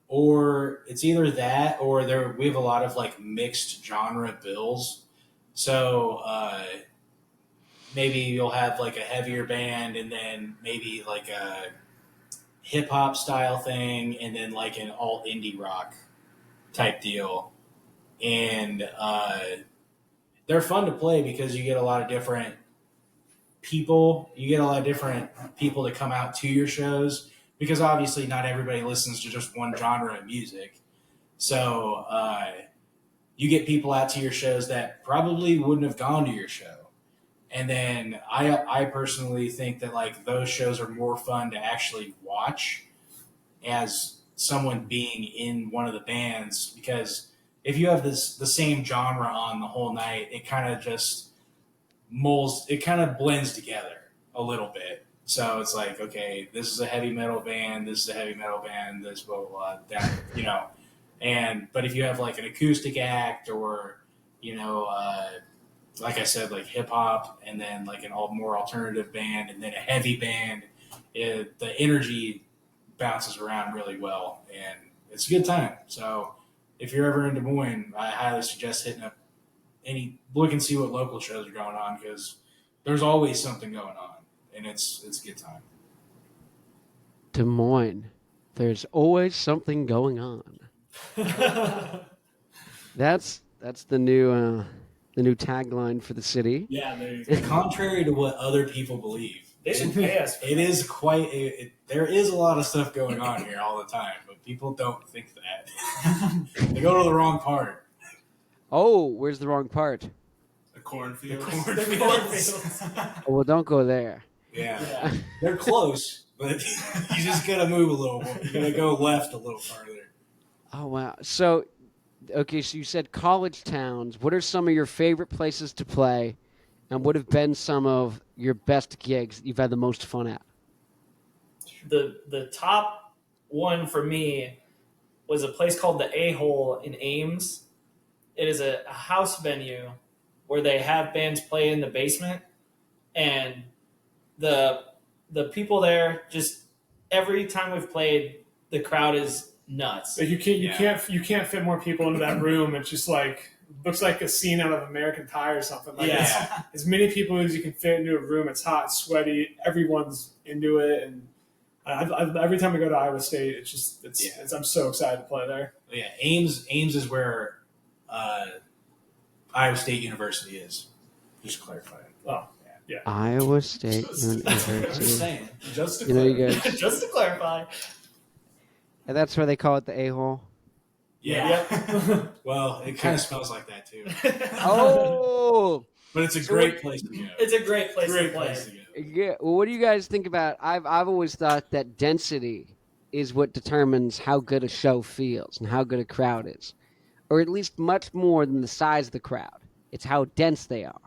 Speaker 4: or it's either that or we have a lot of, like, mixed genre bills. So, maybe you'll have like a heavier band and then maybe like a hip hop style thing and then like an all indie rock type deal. And they're fun to play because you get a lot of different people. You get a lot of different people to come out to your shows because obviously not everybody listens to just one genre of music. So you get people out to your shows that probably wouldn't have gone to your show. And then I personally think that like those shows are more fun to actually watch as someone being in one of the bands, because if you have the same genre on the whole night, it kind of just blends together a little bit. So it's like, okay, this is a heavy metal band, this is a heavy metal band, this blah blah blah, that, you know. But if you have like an acoustic act or you know. Like I said, like hip hop, and then like an more alternative band, and then a heavy band. The energy bounces around really well, and it's a good time. So, if you're ever in Des Moines, I highly suggest hitting up look and see what local shows are going on because there's always something going on, and it's a good time.
Speaker 1: Des Moines. There's always something going on. That's the new tagline for the city.
Speaker 5: Yeah, there you go.
Speaker 4: Contrary to what other people believe,
Speaker 3: They should pay us.
Speaker 4: it is quite. There is a lot of stuff going on here all the time, but people don't think that. They go to the wrong part.
Speaker 1: Oh, where's the wrong part?
Speaker 5: The cornfields.
Speaker 3: Cornfields.
Speaker 1: Oh, well, don't go there.
Speaker 4: Yeah. They're close, but you just gotta move a little more. You gotta go left a little farther.
Speaker 1: Oh, wow. So, okay, so you said college towns. What are some of your favorite places to play, and what have been some of your best gigs that you've had the most fun at?
Speaker 3: The top one for me was a place called the A-Hole in Ames. It is a house venue where they have bands play in the basement, and the people there just every time we've played, the crowd is nuts.
Speaker 2: Like you can't fit more people into that room. It's just like looks like a scene out of American Pie or something. Like
Speaker 3: Yeah.
Speaker 2: as many people as you can fit into a room. It's hot, sweaty. Everyone's into it, and every time we go to Iowa State, it's I'm so excited to play there.
Speaker 4: Yeah, Ames is where Iowa State University is. Just to clarify.
Speaker 2: Oh, yeah.
Speaker 1: Iowa State
Speaker 5: Just
Speaker 1: University.
Speaker 5: saying. Just to
Speaker 1: You know, you guys,
Speaker 3: Just to clarify.
Speaker 1: and that's why they call it the a-hole.
Speaker 4: Yeah. Well, it kind of smells like that too.
Speaker 1: Oh,
Speaker 4: But it's a great place to go.
Speaker 3: It's a great place
Speaker 4: Great
Speaker 3: to play.
Speaker 4: place to go.
Speaker 1: yeah. Well, what do you guys think about? I've always thought that density is what determines how good a show feels and how good a crowd is, or at least much more than the size of the crowd. It's how dense they are.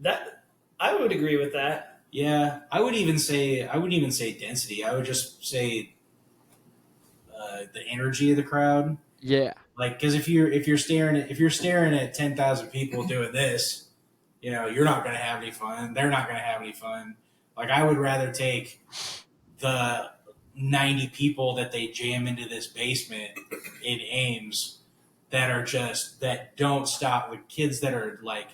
Speaker 3: That I would agree with that.
Speaker 4: Yeah, I wouldn't even say density. I would just say the energy of the crowd.
Speaker 1: Yeah.
Speaker 4: Like, because if you're staring at 10,000 people doing this, you're not going to have any fun. They're not going to have any fun. Like, I would rather take the 90 people that they jam into this basement in Ames that don't stop. The kids that are like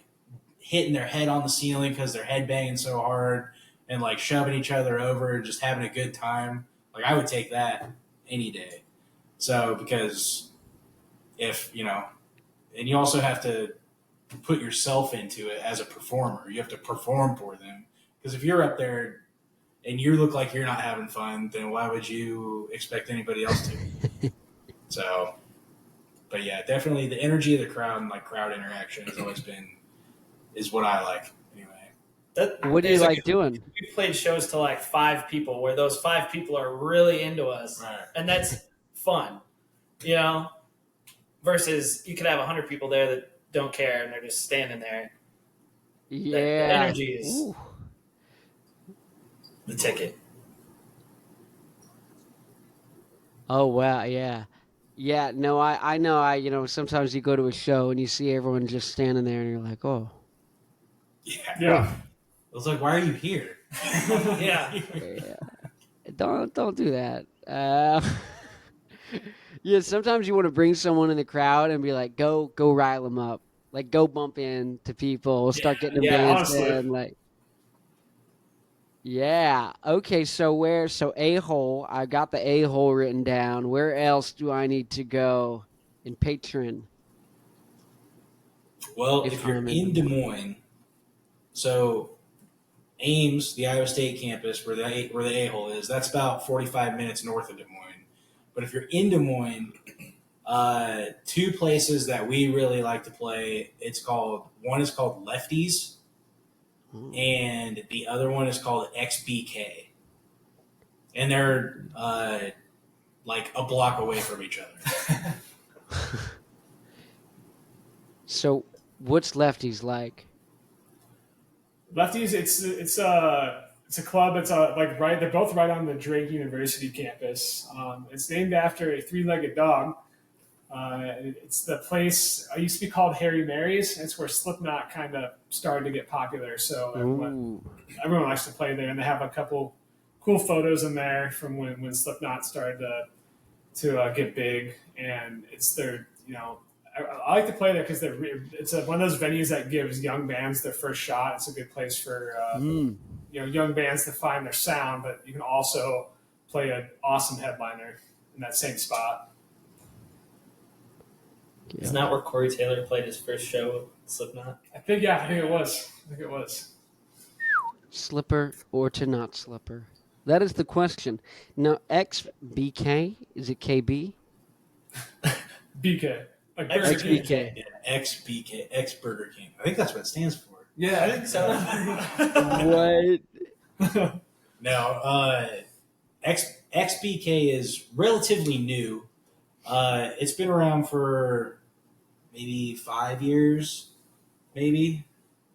Speaker 4: hitting their head on the ceiling because they're headbanging so hard and like shoving each other over and just having a good time. Like, I would take that any day. So, because if, and you also have to put yourself into it as a performer. You have to perform for them. Because if you're up there and you look like you're not having fun, then why would you expect anybody else to? So, but yeah, definitely the energy of the crowd and like crowd interaction is what I like anyway.
Speaker 1: What do you like doing?
Speaker 3: We played shows to like 5 people where those 5 people are really into us.
Speaker 4: Right.
Speaker 3: And that's fun, versus you could have 100 people there that don't care and they're just standing there.
Speaker 1: Yeah.
Speaker 3: The energy is
Speaker 1: Ooh.
Speaker 3: the ticket.
Speaker 1: Oh wow, yeah. Yeah, no, I know sometimes you go to a show and you see everyone just standing there and you're like, oh.
Speaker 2: Yeah.
Speaker 4: I was like, why are you here?
Speaker 3: Yeah.
Speaker 1: Yeah. Don't do that. Yeah, sometimes you want to bring someone in the crowd and be like, go rile them up. Like, go bump into people, start getting them dancing.
Speaker 2: honestly.
Speaker 1: Like, yeah. Okay, so a-hole, I got the a-hole written down. Where else do I need to go in Patron?
Speaker 4: Well,
Speaker 1: If
Speaker 4: if you're
Speaker 1: I'm
Speaker 4: in Des Moines, so Ames, the Iowa State campus, where the A-hole is, that's about 45 minutes north of Des Moines. But if you're in Des Moines, 2 places that we really like to play, one is called Lefties, and the other one is called XBK. And they're like a block away from each other.
Speaker 1: So, what's Lefties like?
Speaker 2: Lefties, it's a club. It's like right. They're both right on the Drake University campus. It's named after a 3-legged dog. It's the place. I used to be called Harry Mary's. It's where Slipknot kind of started to get popular. So everyone likes to play there, and they have a couple cool photos in there from when Slipknot started to get big. And it's their I like to play there because it's one of those venues that gives young bands their first shot. It's a good place for young bands to find their sound, but you can also play an awesome headliner in that same spot.
Speaker 1: Yeah.
Speaker 3: Isn't that where Corey Taylor played his first show with Slipknot?
Speaker 2: I think it was.
Speaker 1: Slipper or to not slipper? That is the question. Now, XBK, is it KB?
Speaker 2: BK. Like Burger King.
Speaker 1: XBK.
Speaker 4: Yeah, XBK, X Burger King. I think that's what it stands for.
Speaker 5: Yeah, I think so.
Speaker 1: What?
Speaker 4: No, XBK is relatively new. It's been around for maybe 5 years, maybe.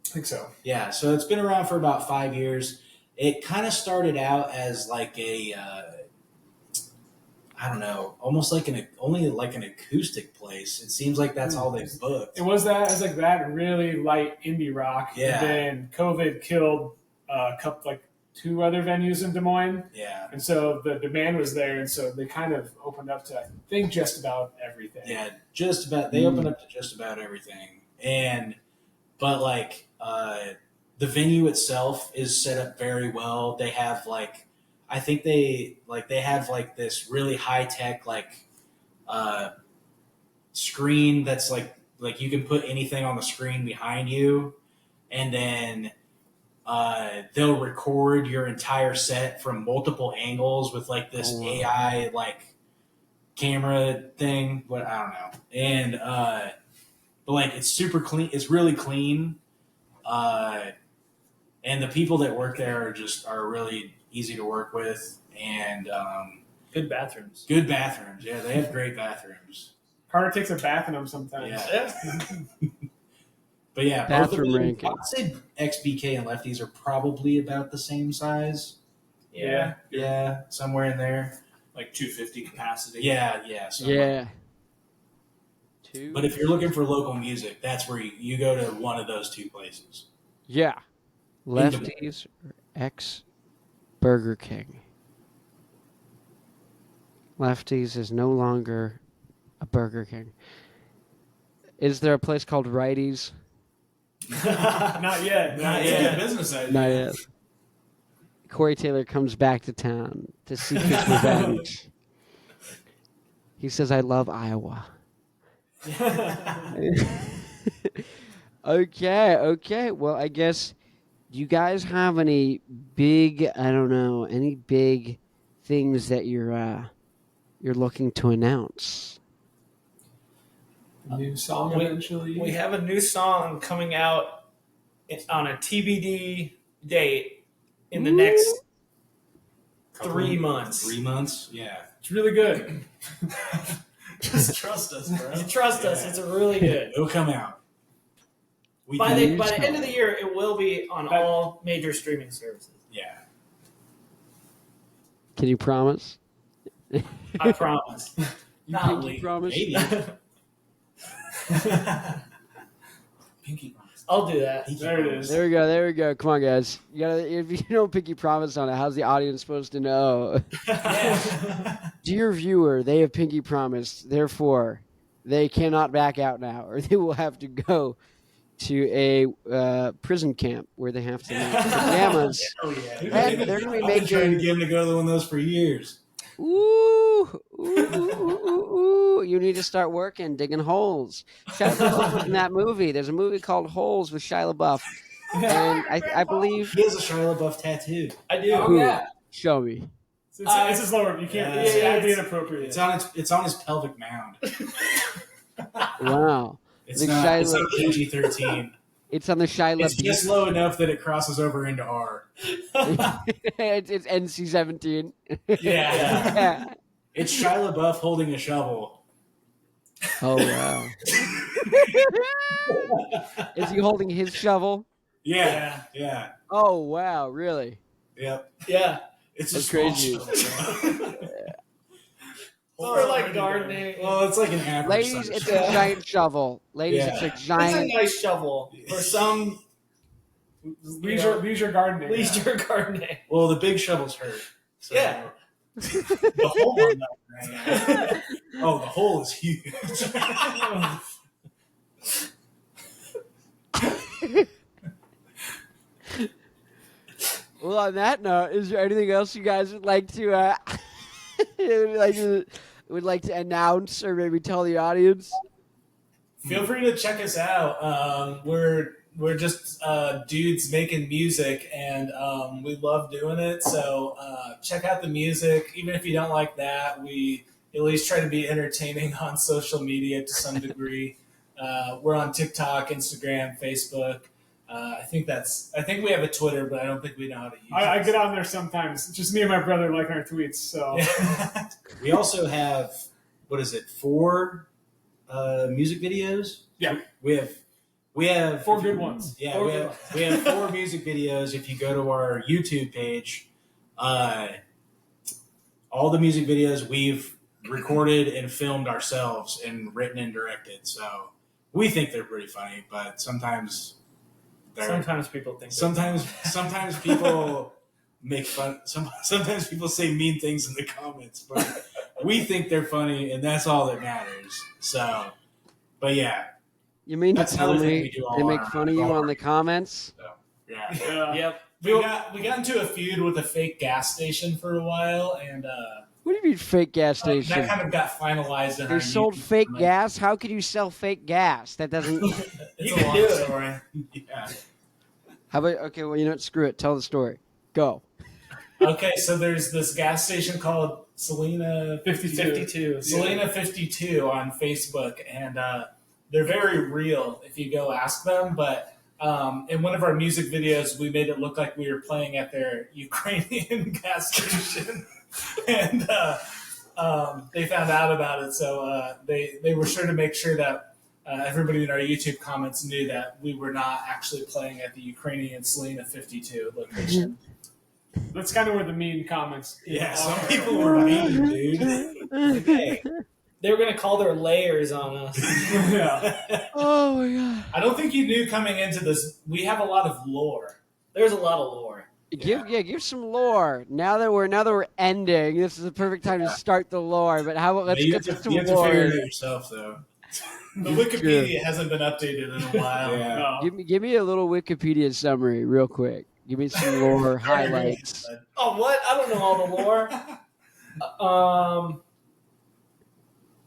Speaker 2: I think so.
Speaker 4: Yeah, so it's been around for about 5 years. It kind of started out as like a, I don't know, almost like only like an acoustic place. It seems like that's all they've booked.
Speaker 2: It was like that really light indie rock.
Speaker 4: Yeah.
Speaker 2: And then COVID killed a couple, like 2 other venues in Des Moines.
Speaker 4: Yeah.
Speaker 2: And so the demand was there, and so they kind of opened up to, I think, just about everything.
Speaker 4: Yeah, just about. They opened up to just about everything, but like the venue itself is set up very well. They have like, I think they have like this really high tech screen that's like you can put anything on the screen behind you, and then they'll record your entire set from multiple angles with like this AI like camera thing, but I don't know. And but like it's super clean. It's really clean. And the people that work there are really easy to work with, and
Speaker 3: Good bathrooms.
Speaker 4: good bathrooms. Yeah, they have great bathrooms.
Speaker 2: Carter takes a bath in them sometimes.
Speaker 4: Yeah. But yeah,
Speaker 1: Bathroom
Speaker 4: both of them,
Speaker 1: ranking.
Speaker 4: I'd say XBK and Lefties are probably about the same size.
Speaker 3: Yeah.
Speaker 4: Yeah, somewhere in there.
Speaker 5: Like 250 capacity.
Speaker 4: Yeah.
Speaker 1: Yeah. Two.
Speaker 4: But if you're looking for local music, that's where you go to one of those 2 places.
Speaker 1: Yeah. Lefties or X Burger King. Lefties is no longer a Burger King. Is there a place called Righties?
Speaker 2: Not yet.
Speaker 5: Not
Speaker 2: It's a
Speaker 5: yet.
Speaker 2: good business idea.
Speaker 1: Not yet. Corey Taylor comes back to town to seek his revenge. He says, I love Iowa. Okay. Well, I guess, do you guys have any big, any big things that you're looking to announce?
Speaker 2: A new song eventually.
Speaker 3: We have a new song coming out on a TBD date in the next 3 months.
Speaker 4: 3 months? Yeah.
Speaker 2: It's really good.
Speaker 5: Just trust us, bro.
Speaker 3: You trust us, it's really good.
Speaker 4: It'll come out.
Speaker 3: By the end of the year, it will be on all major streaming services.
Speaker 4: Yeah.
Speaker 1: Can you promise?
Speaker 3: I promise.
Speaker 1: Can you promise?
Speaker 4: Maybe.
Speaker 5: Pinky promise.
Speaker 3: I'll do that.
Speaker 2: There it is.
Speaker 1: There we go. Come on, guys. You gotta, if you don't pinky promise on it, how's the audience supposed to know? Dear viewer, they have pinky promised. Therefore, they cannot back out now, or they will have to go to a prison camp where they have to make pajamas.
Speaker 5: Oh, yeah.
Speaker 1: And they're going to be
Speaker 4: I've been trying to
Speaker 1: making.
Speaker 4: get him to go to one of those for years.
Speaker 1: Ooh. You need to start working, digging holes. Shia LaBeouf was in that movie. There's a movie called Holes with Shia LaBeouf. And I believe.
Speaker 4: He has a Shia LaBeouf tattoo.
Speaker 3: I do.
Speaker 1: Who? Show me.
Speaker 2: It's his lower. You can't. It's gotta be inappropriate.
Speaker 4: It's on his pelvic mound.
Speaker 1: Wow.
Speaker 4: It's
Speaker 1: The
Speaker 4: not
Speaker 1: Shia
Speaker 4: PG-13.
Speaker 1: It's on the Shia
Speaker 4: It's just
Speaker 1: LaBeouf.
Speaker 4: low enough that it crosses over into R.
Speaker 1: It's NC-17.
Speaker 5: Yeah.
Speaker 1: Yeah.
Speaker 4: It's Shia LaBeouf holding a shovel.
Speaker 1: Oh, wow. Is he holding his shovel?
Speaker 4: Yeah.
Speaker 1: Oh, wow. Really?
Speaker 4: Yep.
Speaker 3: Yeah.
Speaker 4: It's
Speaker 1: That's
Speaker 4: a small
Speaker 1: crazy.
Speaker 4: shovel.
Speaker 3: For like gardening.
Speaker 4: Well, it's like an average.
Speaker 1: Ladies,
Speaker 4: size
Speaker 1: it's
Speaker 4: shovel.
Speaker 1: a giant shovel. Ladies,
Speaker 4: Yeah.
Speaker 1: it's a
Speaker 3: It's a
Speaker 1: giant.
Speaker 3: nice shovel for some
Speaker 2: Leisure gardening.
Speaker 3: leisure gardening.
Speaker 4: Well, the big shovel's hurt. So
Speaker 3: Yeah.
Speaker 4: The hole on that. Right? Oh, the hole is huge.
Speaker 1: Well, on that note, is there anything else you guys would like to would like to announce or maybe tell the audience?
Speaker 5: Feel free to check us out. We're just dudes making music, and we love doing it. So check out the music. Even if you don't like that, we at least try to be entertaining on social media to some degree. We're on TikTok, Instagram, Facebook. I think we have a Twitter, but I don't think we know how to use it.
Speaker 2: I get on there sometimes. Just me and my brother like our tweets. So
Speaker 4: We also have, 4 music videos?
Speaker 2: Yeah.
Speaker 4: We have
Speaker 2: 4 good ones.
Speaker 4: Yeah,
Speaker 3: Four
Speaker 4: we
Speaker 3: good
Speaker 4: have, we have 4 music videos. If you go to our YouTube page, all the music videos we've recorded and filmed ourselves and written and directed. So we think they're pretty funny, but sometimes
Speaker 3: Sometimes people think
Speaker 4: sometimes people make fun. Sometimes people say mean things in the comments, but we think they're funny, and that's all that matters. So, but yeah,
Speaker 1: You mean to
Speaker 4: That's
Speaker 1: tell
Speaker 4: another thing
Speaker 1: me
Speaker 4: we do all
Speaker 1: they
Speaker 4: on
Speaker 1: make
Speaker 4: our
Speaker 1: fun of you on the
Speaker 4: homework.
Speaker 1: comments?
Speaker 4: yeah.
Speaker 2: Yeah.
Speaker 3: Yep.
Speaker 5: We got into a feud with a fake gas station for a while, and
Speaker 1: What do you mean fake gas
Speaker 5: that
Speaker 1: station?
Speaker 5: kind of got finalized. In
Speaker 1: They
Speaker 5: our
Speaker 1: sold
Speaker 5: YouTube
Speaker 1: fake
Speaker 5: comment.
Speaker 1: gas? How could you sell fake gas? That doesn't.
Speaker 5: It's
Speaker 3: You
Speaker 5: a
Speaker 3: can
Speaker 5: long
Speaker 3: do it.
Speaker 5: story.
Speaker 4: Yeah.
Speaker 1: How about, okay, well, you know what? Screw it. Tell the story. Go.
Speaker 5: Okay, so there's this gas station called Selena
Speaker 3: 52.
Speaker 5: Selena 52 on Facebook, and they're very real if you go ask them. But in one of our music videos, we made it look like we were playing at their Ukrainian gas station, and they found out about it. So they were sure to make sure that everybody in our YouTube comments knew that we were not actually playing at the Ukrainian Selena 52 location.
Speaker 2: That's kind of where the mean comments.
Speaker 4: Yeah,
Speaker 2: are.
Speaker 4: some people were mean, dude. Like, hey.
Speaker 3: They were gonna call their layers on us.
Speaker 2: Yeah.
Speaker 1: Oh, my God.
Speaker 5: I don't think you knew coming into this. We have a lot of lore.
Speaker 3: There's a lot of lore.
Speaker 1: Give some lore. Now that we're ending, this is the perfect time to start the lore. But how about let's
Speaker 4: you
Speaker 1: get
Speaker 4: have
Speaker 1: some
Speaker 4: to figure
Speaker 1: lore.
Speaker 4: it out yourself, though.
Speaker 5: The Wikipedia hasn't been updated in a while.
Speaker 4: Yeah.
Speaker 2: No.
Speaker 1: Give me a little Wikipedia summary, real quick. Give me some lore highlights.
Speaker 3: Oh, what? I don't know all the lore.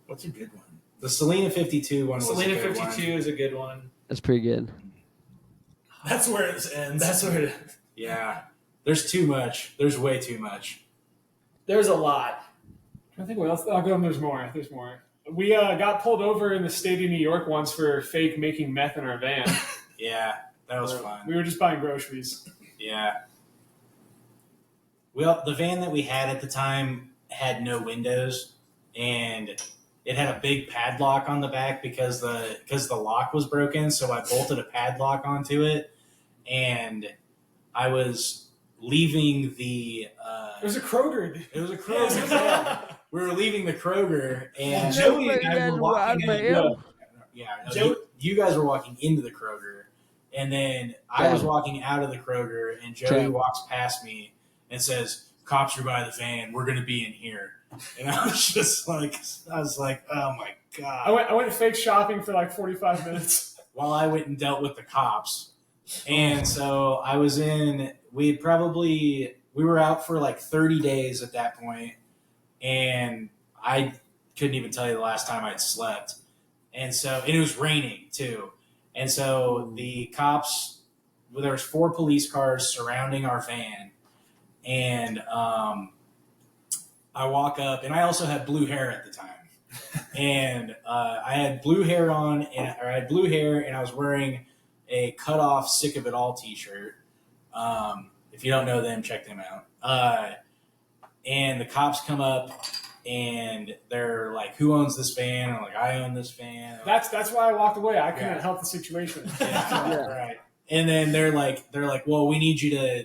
Speaker 5: What's a good one?
Speaker 4: The Selena 52 one was
Speaker 3: Selena
Speaker 4: a good
Speaker 3: 52
Speaker 4: one.
Speaker 3: is a good one.
Speaker 1: That's pretty good.
Speaker 5: That's where it ends.
Speaker 3: That's where it,
Speaker 4: Yeah. There's too much. There's way too much.
Speaker 3: there's a lot.
Speaker 2: I think what else? I'll go. There's more. There's more. We got pulled over in the state of New York once for fake making meth in our van.
Speaker 4: Yeah, that was fun.
Speaker 2: We were just buying groceries.
Speaker 4: Yeah. Well, the van that we had at the time had no windows, and it had a big padlock on the back because the lock was broken. So I bolted a padlock onto it, and I was leaving the.
Speaker 2: It was a Kroger.
Speaker 4: It was a Kroger. Yeah. We were leaving the Kroger, and
Speaker 5: Joey and I were walking in.
Speaker 4: you guys were walking into the Kroger, and then I was walking out of the Kroger, and Joey walks past me and says, "Cops are by the van. We're going to be in here." And I was like, "Oh my god!"
Speaker 2: I went fake shopping for like 45 minutes.
Speaker 4: While I went and dealt with the cops, and so I was in. We were out for like 30 days at that point, and I couldn't even tell you the last time I'd slept. And it was raining too. And so the cops, there was 4 police cars surrounding our van. And I walk up, and I also had blue hair at the time. And I had blue hair on, and I was wearing a cut off Sick of It All t-shirt. If you don't know them, check them out. And the cops come up, and they're like, "Who owns this van?" I'm like, "I own this van."
Speaker 2: That's why I walked away. I couldn't
Speaker 4: Yeah.
Speaker 2: help the situation.
Speaker 4: Yeah, right. And then they're like, "Well, we need you to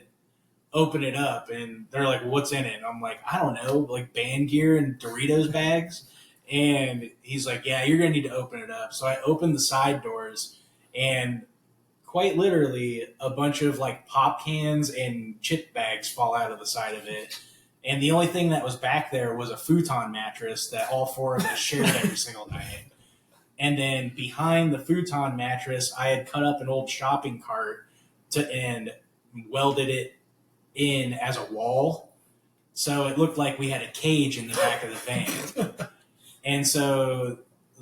Speaker 4: open it up." And they're like, "What's in it?" And I'm like, "I don't know, like band gear and Doritos bags." And he's like, "Yeah, you're gonna need to open it up." So I opened the side doors, and quite literally a bunch of like pop cans and chip bags fall out of the side of it. And the only thing that was back there was a futon mattress that all 4 of us shared every single night. And then behind the futon mattress, I had cut up an old shopping cart and welded it in as a wall. So it looked like we had a cage in the back of the van. And so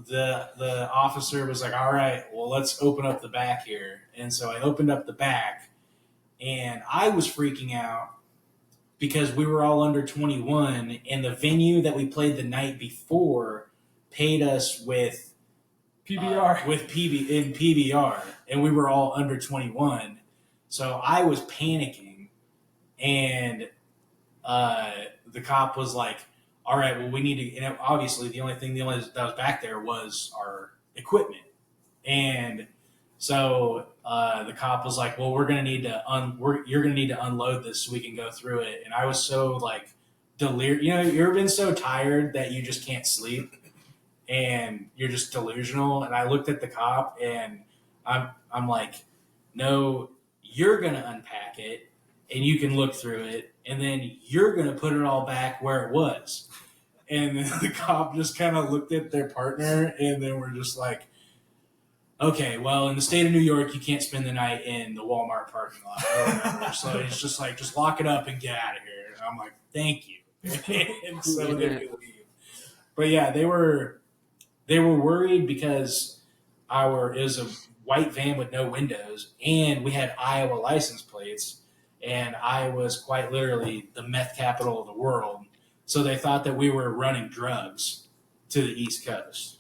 Speaker 4: the officer was like, "All right, well, let's open up the back here." And so I opened up the back, and I was freaking out because we were all under 21, and the venue that we played the night before paid us with
Speaker 2: PBR.
Speaker 4: in PBR, and we were all under 21. So I was panicking, and the cop was like, "All right, well, we need to," and obviously the only that was back there was our equipment. And so the cop was like, "Well, you're going to need to unload this so we can go through it." And I was so like delirious. You know, you ever been so tired that you just can't sleep and you're just delusional? And I looked at the cop, and I'm like, "No, you're going to unpack it and you can look through it, and then you're going to put it all back where it was. And then the cop just kind of looked at their partner, and then we're just like, okay, well, in the state of New York, you can't spend the night in the Walmart parking lot or whatever. So it's just like, just lock it up and get out of here. And I'm like, thank you. And so then we leave. But yeah, they were worried because it was a white van with no windows, and we had Iowa license plates, and Iowa was quite literally the meth capital of the world. So they thought that we were running drugs to the East Coast.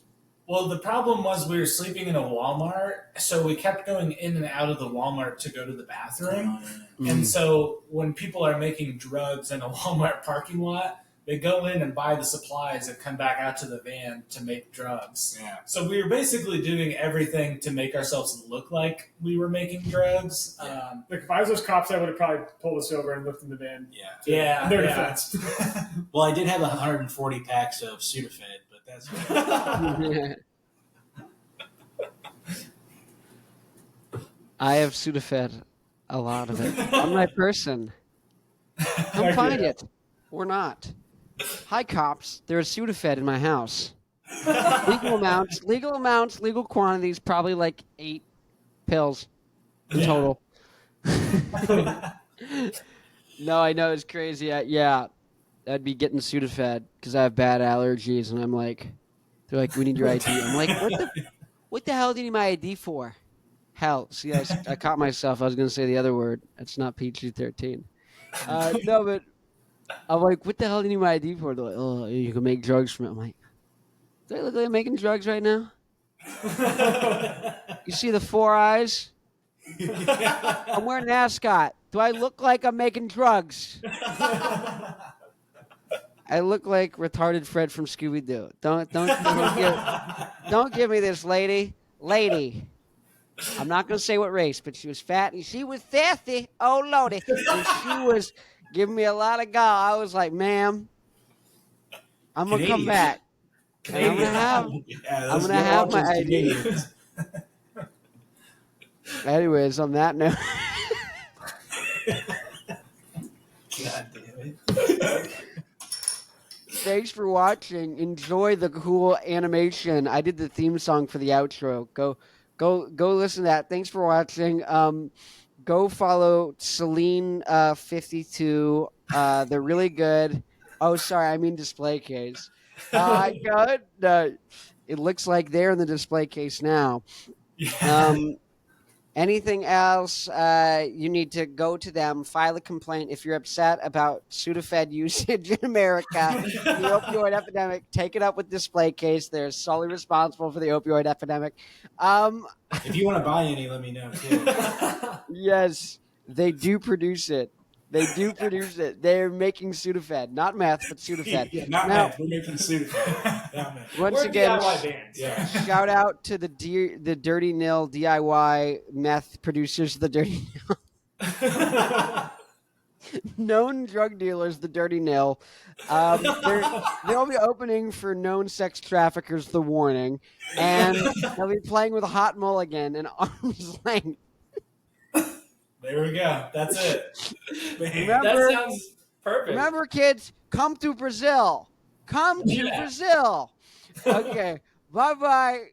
Speaker 5: Well, the problem was we were sleeping in a Walmart, so we kept going in and out of the Walmart to go to the bathroom. And so when people are making drugs in a Walmart parking lot, they go in and buy the supplies and come back out to the van to make drugs.
Speaker 4: Yeah.
Speaker 5: So we were basically doing everything to make ourselves look like we were making drugs.
Speaker 2: Like if I was those cops, I would have probably pulled us over and looked in the van.
Speaker 5: Yeah.
Speaker 2: In their defense.
Speaker 4: Well, I did have 140 packs of Sudafed, but that's
Speaker 1: I have Sudafed, a lot of it, on my person. Come find it, or not. Hi, cops. There's Sudafed in my house. Legal amounts, legal quantities, probably like 8 pills in total. No, I know, it's crazy. Yeah, I'd be getting Sudafed because I have bad allergies, and I'm like, they're like, we need your ID. I'm like, what the hell do you need my ID for? Hell, see, I caught myself. I was going to say the other word. It's not PG-13. No, but I'm like, what the hell do you need my ID for? They're like, oh, you can make drugs from it. I'm like, do I look like I'm making drugs right now? You see the 4 eyes? I'm wearing an ascot. Do I look like I'm making drugs? I look like retarded Fred from Scooby-Doo. Don't give me this, lady. Lady. I'm not going to say what race, but she was fat and she was thirsty. Oh, Lordy. And she was giving me a lot of gall. I was like, ma'am, I'm going to come back. And I'm going to have my ID. Anyways, on that note.
Speaker 4: God damn it.
Speaker 1: Thanks for watching. Enjoy the cool animation. I did the theme song for the outro. Go listen to that. Thanks for watching. Go follow Celine52. They're really good. Oh, sorry, I mean display case. It looks like they're in the display case now. Anything else, you need to go to them, file a complaint. If you're upset about Sudafed usage in America, the opioid epidemic, take it up with Display Case. They're solely responsible for the opioid epidemic.
Speaker 4: If you want to buy any, let me know, too.
Speaker 1: Yes, they do produce it. They're making Sudafed. Not meth, but Sudafed.
Speaker 4: Yeah, not meth. We're making Sudafed. Not meth.
Speaker 1: Once
Speaker 3: We're
Speaker 1: again,
Speaker 3: DIY bands.
Speaker 4: Yeah.
Speaker 1: shout out to the Dirty Nil DIY meth producers, the Dirty Nil. Known drug dealers, the Dirty Nil. They'll be opening for known sex traffickers, the Warning, and they'll be playing with a hot mulligan and arm's length.
Speaker 5: There we go. That's it.
Speaker 3: That sounds perfect.
Speaker 1: Remember, kids, come to Brazil. Come to Brazil. Okay. Bye-bye.